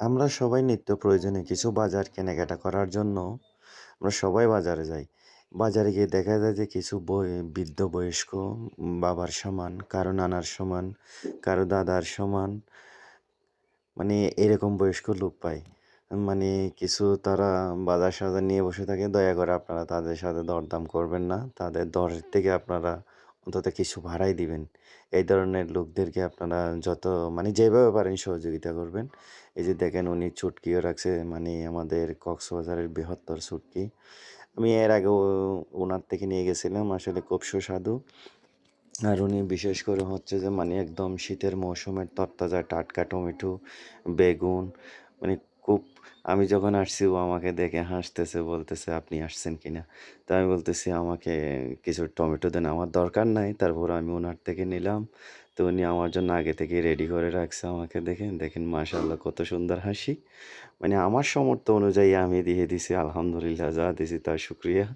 আমরা সবাই নিত্য প্রয়োজনে কিছু বাজার কেনাকাটা করার জন্য আমরা সবাই বাজারে যাই। বাজারে গিয়ে দেখা যায় যে কিছু বৃদ্ধ বয়স্ক বাবার সমান, কারো নানার সমান, কারো দাদার সমান, মানে এরকম বয়স্ক লোক পাই। মানে কিছু তারা বাজার-সাজার নিয়ে বসে থাকে। দয়া করে আপনারা তাদের সাথে দরদাম করবেন না। তাদের দরের থেকে আপনারা অন্তত কিছু ভাড়াই দিবেন। এই ধরনের লোকদেরকে আপনারা যত মানে যেভাবে পারেন সহযোগিতা করবেন। এই যে দেখেন উনি চুটকিও রাখছে মানে আমাদের কক্সবাজারের বৃহত্তর চুটকি। আমি এর আগেও উনার থেকে নিয়ে গেছিলাম। আসলে খুব সুস্বাদু। আর উনি বিশেষ করে হচ্ছে যে মানে একদম শীতের মৌসুমের তরতাজা টাটকা টমেটো, বেগুন মানে খুব আমি যখন আসছি ও আমাকে দেখে হাসতেছে বলতেছে, "আপনি আসছেন কিনা?" তো আমি বলতেছি, "আমাকে কিছু টমেটো দেন।" আমার দরকার নাই। তারপর আমি উনার থেকে নিলাম। তো উনি আমার জন্য আগে থেকেই রেডি করে রাখছে আমাকে দেখে। দেখেন মাশাআল্লাহ কত সুন্দর হাসি। মানে আমার সামর্থ্য অনুযায়ী আমি দিয়ে দিছি আলহামদুলিল্লাহ যা দিছি তার শুকরিয়া।